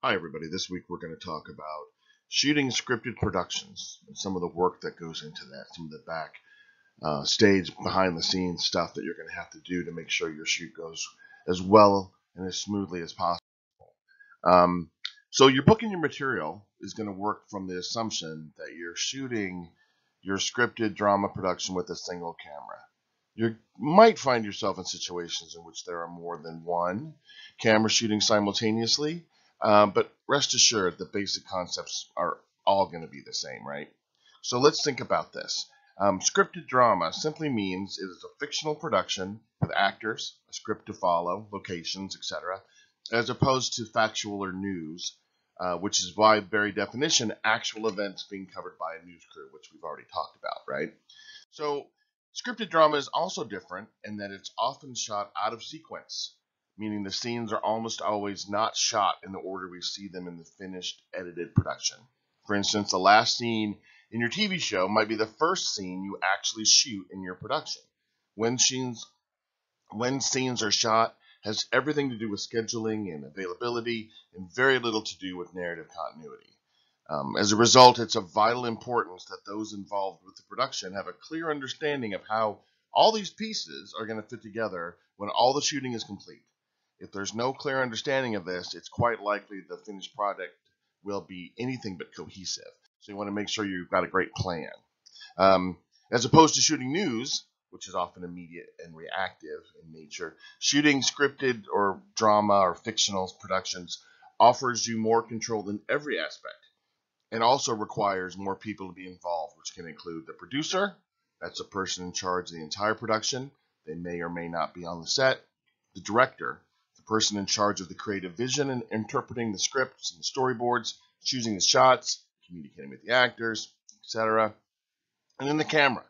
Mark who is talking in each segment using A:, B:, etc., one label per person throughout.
A: Hi, everybody. This week we're going to talk about shooting scripted productions and some of the work that goes into that, some of the back stage, behind the scenes stuff that you're going to have to do to make sure your shoot goes as well and as smoothly as possible. Um, so, your booking your material is going to work from the assumption that you're shooting your scripted drama production with a single camera. You might find yourself in situations in which there are more than one camera shooting simultaneously, but rest assured the basic concepts are all going to be the same, right? So let's think about this. Scripted drama simply means it is a fictional production with actors, a script to follow, locations, etc., as opposed to factual or news, which is by very definition actual events being covered by a news crew, which we've already talked about, right? So, scripted drama is also different in that it's often shot out of sequence, meaning the scenes are almost always not shot in the order we see them in the finished edited production. For instance, the last scene in your TV show might be the first scene you actually shoot in your production. When scenes when scenes are shot has everything to do with scheduling and availability and very little to do with narrative continuity. As a result, it's of vital importance that those involved with the production have a clear understanding of how all these pieces are going to fit together when all the shooting is complete. If there's no clear understanding of this, it's quite likely the finished product will be anything but cohesive. So you want to make sure you've got a great plan. Um, as opposed to shooting news, which is often immediate and reactive in nature, shooting scripted or drama or fictional productions offers you more control in every aspect and also requires more people to be involved, which can include the producer, that's the person in charge of the entire production, they may or may not be on the set, the director, the person in charge of the creative vision and interpreting the scripts and the storyboards, choosing the shots, communicating with the actors, etc. And then the camera,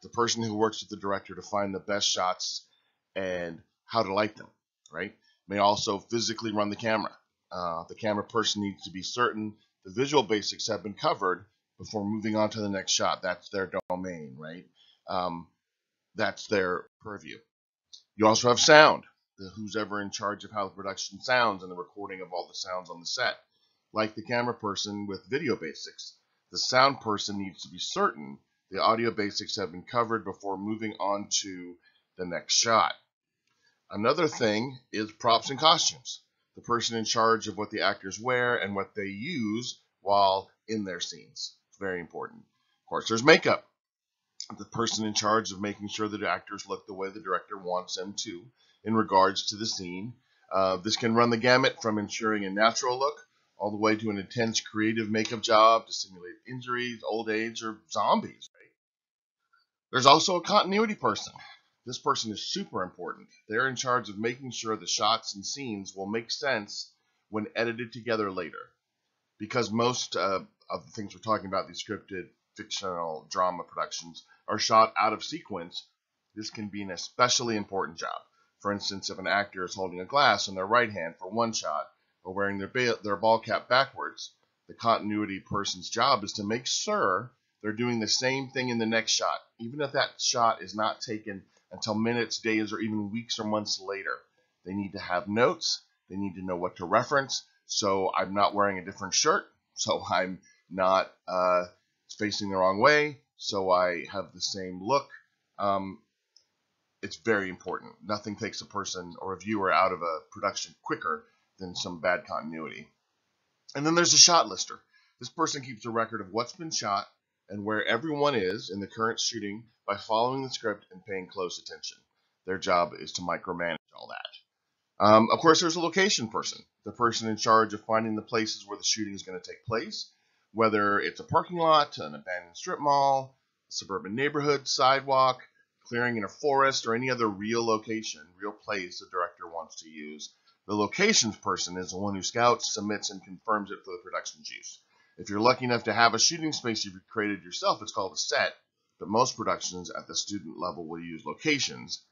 A: the person who works with the director to find the best shots and how to light them, right? May also physically run the camera. The camera person needs to be certain the visual basics have been covered before moving on to the next shot. That's their domain, right? Um, that's their purview. You also have sound, who's ever in charge of how the production sounds and the recording of all the sounds on the set. Like the camera person with video basics, the sound person needs to be certain the audio basics have been covered before moving on to the next shot. Another thing is props and costumes. The person in charge of what the actors wear and what they use while in their scenes. It's very important. Of course, there's makeup. The person in charge of making sure that the actors look the way the director wants them to in regards to the scene. This can run the gamut from ensuring a natural look all the way to an intense creative makeup job to simulate injuries, old age, or zombies. There's also a continuity person. This person is super important. They're in charge of making sure the shots and scenes will make sense when edited together later. Because most of the things we're talking about, these scripted fictional drama productions, are shot out of sequence, this can be an especially important job. For instance, if an actor is holding a glass in their right hand for one shot or wearing their ball cap backwards, the continuity person's job is to make sure they're doing the same thing in the next shot, even if that shot is not taken until minutes, days, or even weeks or months later. They need to have notes. They need to know what to reference. So I'm not wearing a different shirt. So I'm not facing the wrong way. So I have the same look. Um, it's very important. Nothing takes a person or a viewer out of a production quicker than some bad continuity. And then there's a shot lister. This person keeps a record of what's been shot and where everyone is in the current shooting by following the script and paying close attention. Their job is to micromanage all that. Of course, there's a location person, the person in charge of finding the places where the shooting is going to take place, whether it's a parking lot, an abandoned strip mall, a suburban neighborhood, sidewalk, clearing in a forest, or any other real location, real place the director wants to use. The locations person is the one who scouts, submits, and confirms it for the production's use. If you're lucky enough to have a shooting space you've created yourself, it's called a set, but most productions at the student level will use locations.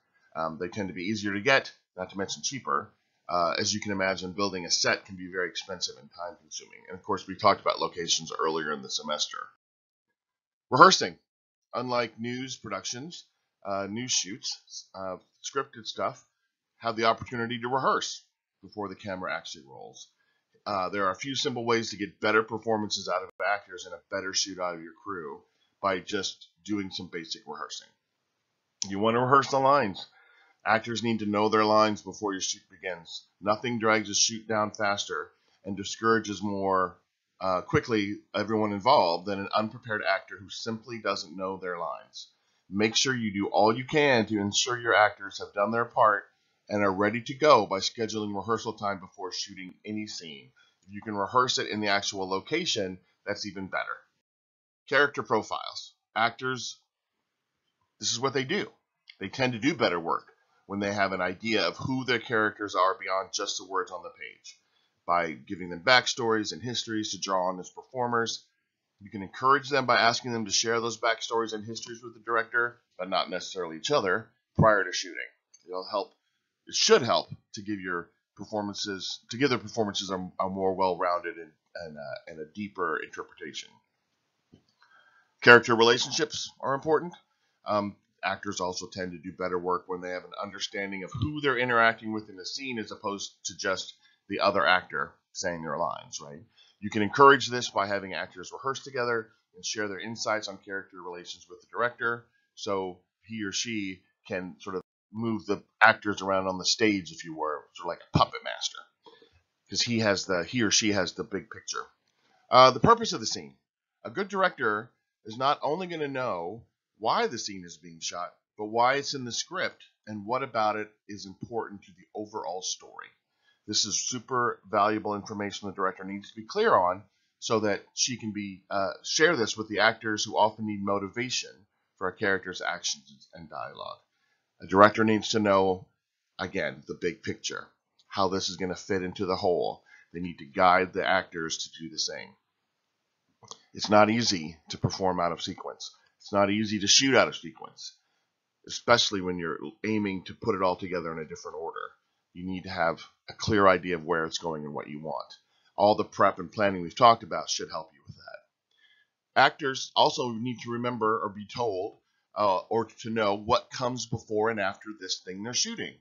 A: They tend to be easier to get, not to mention cheaper. As you can imagine, building a set can be very expensive and time consuming. And of course, we talked about locations earlier in the semester. Rehearsing. Unlike news productions, news shoots, scripted stuff have the opportunity to rehearse before the camera actually rolls. There are a few simple ways to get better performances out of actors and a better shoot out of your crew by just doing some basic rehearsing. You want to rehearse the lines. Actors need to know their lines before your shoot begins. Nothing drags a shoot down faster and discourages more quickly everyone involved than an unprepared actor who simply doesn't know their lines. Make sure you do all you can to ensure your actors have done their part and are ready to go by scheduling rehearsal time before shooting any scene. If you can rehearse it in the actual location, that's even better. Character profiles. Actors, this is what they do. They tend to do better work when they have an idea of who their characters are beyond just the words on the page. By giving them backstories and histories to draw on as performers, you can encourage them by asking them to share those backstories and histories with the director, but not necessarily each other, prior to shooting. It should help to give their performances a more well-rounded and a deeper interpretation. Character relationships are important. Actors also tend to do better work when they have an understanding of who they're interacting with in the scene as opposed to just the other actor saying their lines, right? You can encourage this by having actors rehearse together and share their insights on character relations with the director so he or she can sort of move the actors around on the stage, if you were, sort of like a puppet master, because he or she has the big picture. The purpose of the scene. A good director is not only going to know why the scene is being shot, but why it's in the script and what about it is important to the overall story. This is super valuable information the director needs to be clear on so that she can share this with the actors who often need motivation for a character's actions and dialogue. A director needs to know, again, the big picture, how this is going to fit into the whole. They need to guide the actors to do the same. It's not easy to perform out of sequence. It's not easy to shoot out of sequence, especially when you're aiming to put it all together in a different order. You need to have a clear idea of where it's going and what you want. All the prep and planning we've talked about should help you with that. Actors also need to remember or be told or to know what comes before and after this thing they're shooting.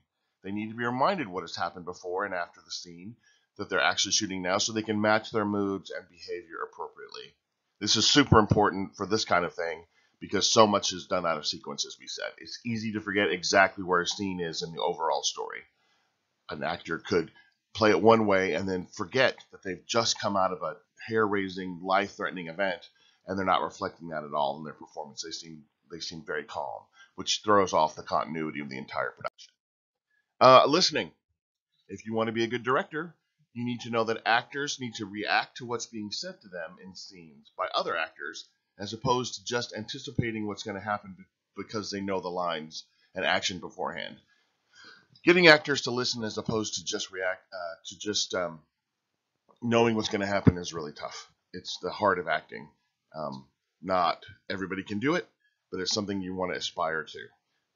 A: They need to be reminded what has happened before and after the scene that they're actually shooting now so they can match their moods and behavior appropriately. This is super important for this kind of thing because so much is done out of sequence, as we said. It's easy to forget exactly where a scene is in the overall story. An actor could play it one way and then forget that they've just come out of a hair-raising, life-threatening event, and they're not reflecting that at all in their performance. They seem very calm, which throws off the continuity of the entire production. Listening. If you want to be a good director, you need to know that actors need to react to what's being said to them in scenes by other actors, as opposed to just anticipating what's going to happen because they know the lines and action beforehand. Getting actors to listen as opposed to just react, knowing what's going to happen is really tough. It's the heart of acting. Not everybody can do it, but it's something you want to aspire to.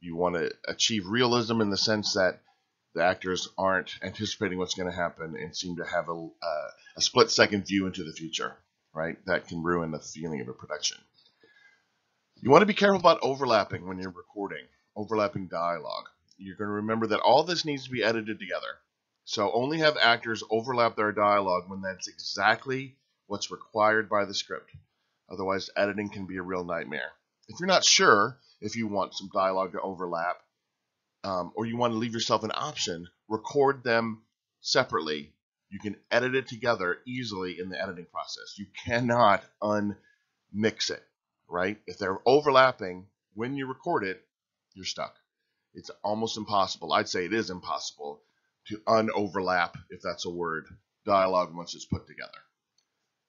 A: You want to achieve realism in the sense that the actors aren't anticipating what's going to happen and seem to have a split-second view into the future, right? That can ruin the feeling of a production. You want to be careful about overlapping when you're recording, overlapping dialogue. You're going to remember that all this needs to be edited together. So only have actors overlap their dialogue when that's exactly what's required by the script. Otherwise, editing can be a real nightmare. If you're not sure if you want some dialogue to overlap, or you want to leave yourself an option, record them separately. You can edit it together easily in the editing process. You cannot unmix it, right? If they're overlapping when you record it, you're stuck. It's almost impossible. I'd say it is impossible to unoverlap, if that's a word, dialogue once it's put together.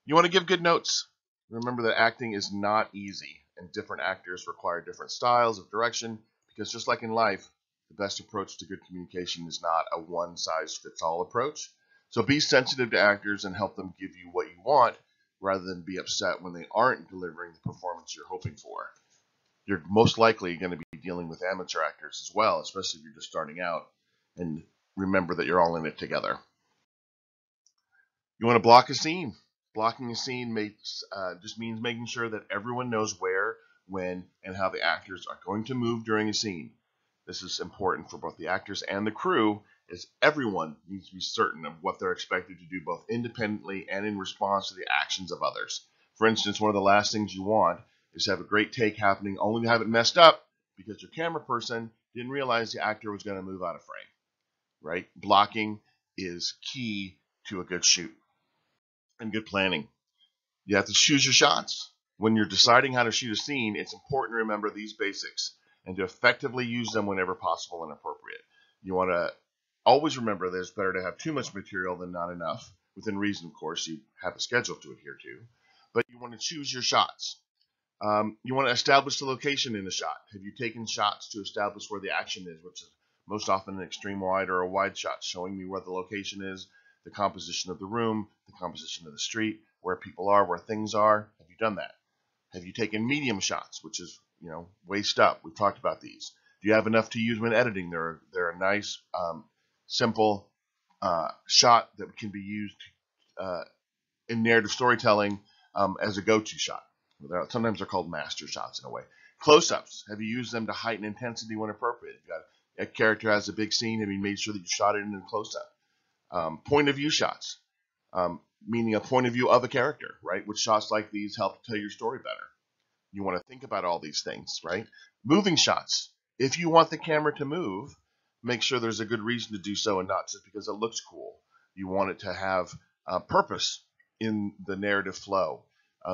A: You want to give good notes. Remember that acting is not easy, and different actors require different styles of direction, because just like in life, the best approach to good communication is not a one-size-fits-all approach. So be sensitive to actors and help them give you what you want, rather than be upset when they aren't delivering the performance you're hoping for. You're most likely going to be dealing with amateur actors as well, especially if you're just starting out, and remember that you're all in it together. You want to block a scene. Blocking a scene just means making sure that everyone knows where, when, and how the actors are going to move during a scene. This is important for both the actors and the crew, is everyone needs to be certain of what they're expected to do both independently and in response to the actions of others. For instance, one of the last things you want is to have a great take happening only to have it messed up because your camera person didn't realize the actor was going to move out of frame, right? Blocking is key to a good shoot and good planning. You have to choose your shots. When you're deciding how to shoot a scene, it's important to remember these basics and to effectively use them whenever possible and appropriate. You want to always remember that it's better to have too much material than not enough. Within reason, of course, you have a schedule to adhere to. But you want to choose your shots. You want to establish the location in the shot. Have you taken shots to establish where the action is, which is most often an extreme wide or a wide shot, showing me where the location is, the composition of the room, the composition of the street, where people are, where things are. Have you done that? Have you taken medium shots, which is, waist up? We've talked about these. Do you have enough to use when editing? They're a nice, simple shot that can be used in narrative storytelling as a go-to shot. Sometimes they're called master shots in a way. Close-ups. Have you used them to heighten intensity when appropriate? If you got a character has a big scene. Have you made sure that you shot it in a close-up? Point of view shots. Meaning a point of view of a character, right? Which shots like these help tell your story better. You want to think about all these things, right? Moving shots. If you want the camera to move, make sure there's a good reason to do so and not just because it looks cool. You want it to have purpose in the narrative flow.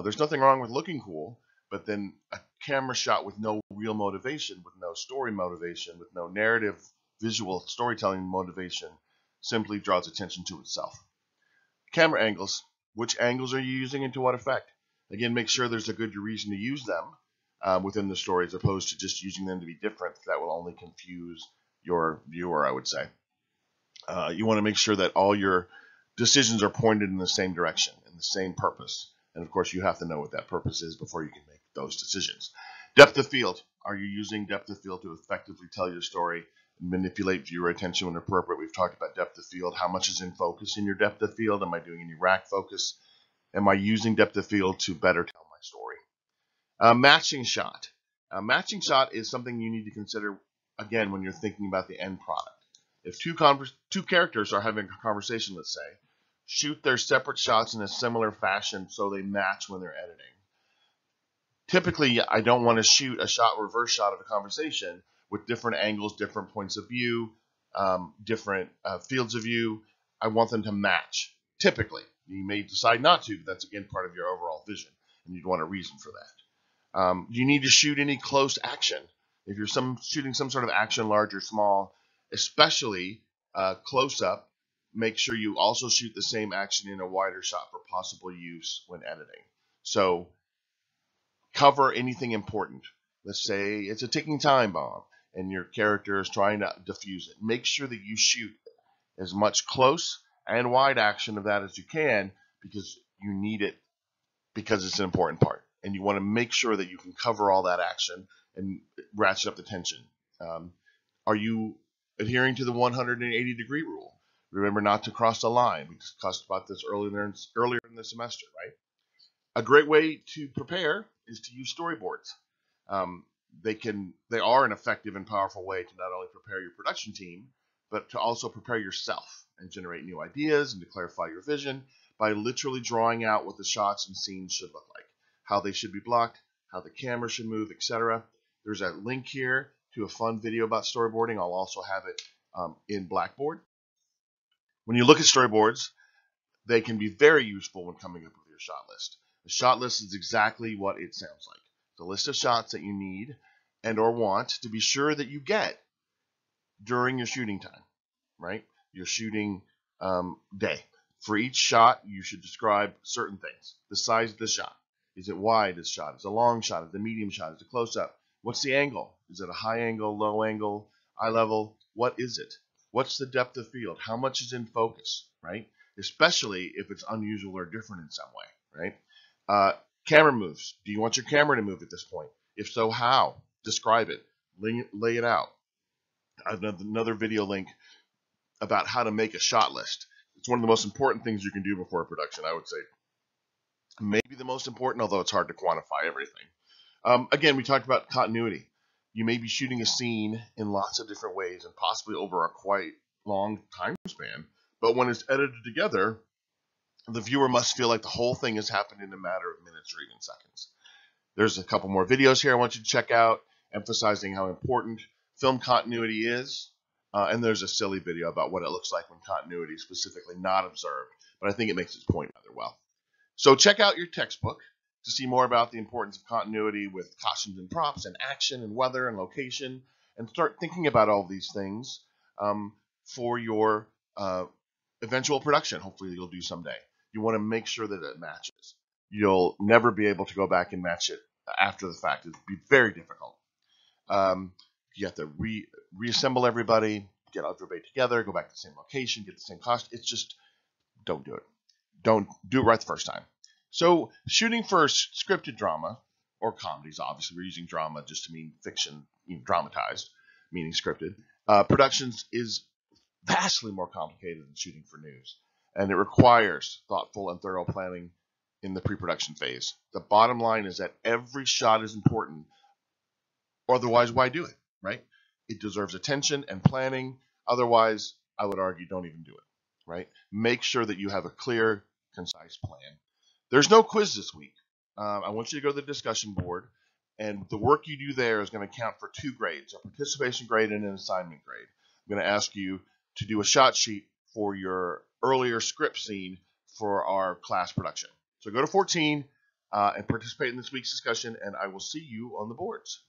A: There's nothing wrong with looking cool, but then a camera shot with no real motivation, with no story motivation, with no narrative visual storytelling motivation simply draws attention to itself. Camera angles. Which angles are you using and to what effect? Again, make sure there's a good reason to use them within the story as opposed to just using them to be different. That will only confuse your viewer, I would say. You want to make sure that all your decisions are pointed in the same direction and the same purpose. And of course, you have to know what that purpose is before you can make those decisions. Depth of field. Are you using depth of field to effectively tell your story and manipulate viewer attention when appropriate? We've talked about depth of field. How much is in focus in your depth of field? Am I doing any rack focus? Am I using depth of field to better tell my story? Matching shot. Matching shot is something you need to consider, again, when you're thinking about the end product. If two characters are having a conversation, let's say, shoot their separate shots in a similar fashion so they match when they're editing. Typically, I don't want to shoot a reverse shot of a conversation with different angles, different points of view, different fields of view. I want them to match. Typically, you may decide not to, but that's again part of your overall vision, and you'd want a reason for that. Do you need to shoot any close action? If you're shooting some sort of action, large or small, especially close up, make sure you also shoot the same action in a wider shot for possible use when editing. So cover anything important. Let's say it's a ticking time bomb and your character is trying to defuse it. Make sure that you shoot as much close and wide action of that as you can because you need it because it's an important part. And you want to make sure that you can cover all that action and ratchet up the tension. Are you adhering to the 180-degree rule? Remember not to cross the line. We discussed about this earlier in the semester, right? A great way to prepare is to use storyboards. They are an effective and powerful way to not only prepare your production team, but to also prepare yourself and generate new ideas and to clarify your vision by literally drawing out what the shots and scenes should look like, how they should be blocked, how the camera should move, etc. There's a link here to a fun video about storyboarding. I'll also have it in Blackboard. When you look at storyboards, they can be very useful when coming up with your shot list. The shot list is exactly what it sounds like. The list of shots that you need and or want to be sure that you get during your shooting time, right? Your shooting day. For each shot, you should describe certain things. The size of the shot. Is it wide, this shot? Is it a long shot? Is it a medium shot? Is it close up? What's the angle? Is it a high angle, low angle, eye level? What is it? What's the depth of field? How much is in focus, right? Especially if it's unusual or different in some way, right? Camera moves. Do you want your camera to move at this point? If so, how? Describe it. Lay it out. I have another video link about how to make a shot list. It's one of the most important things you can do before a production, I would say. Maybe the most important, although it's hard to quantify everything. Again, we talked about continuity. You may be shooting a scene in lots of different ways and possibly over a quite long time span, but when it's edited together, the viewer must feel like the whole thing has happened in a matter of minutes or even seconds. There's a couple more videos here I want you to check out, emphasizing how important film continuity is. And there's a silly video about what it looks like when continuity is specifically not observed, but I think it makes its point rather well. So check out your textbook to see more about the importance of continuity with costumes and props and action and weather and location, and start thinking about all these things for your eventual production. Hopefully you'll do someday. You want to make sure that it matches. You'll never be able to go back and match it after the fact. It'd be very difficult. You have to reassemble everybody, get everybody together, go back to the same location, get the same cost. It's just, don't do it. Don't do it right the first time. So shooting for scripted drama or comedies, obviously we're using drama just to mean fiction, dramatized, meaning scripted. Productions is vastly more complicated than shooting for news, and it requires thoughtful and thorough planning in the pre-production phase. The bottom line is that every shot is important, otherwise why do it, right? It deserves attention and planning. Otherwise, I would argue, don't even do it, right? Make sure that you have a clear, concise plan. There's no quiz this week. I want you to go to the discussion board, and the work you do there is going to count for 2 grades, a participation grade and an assignment grade. I'm going to ask you to do a shot sheet for your earlier script scene for our class production. So go to 14 and participate in this week's discussion, and I will see you on the boards.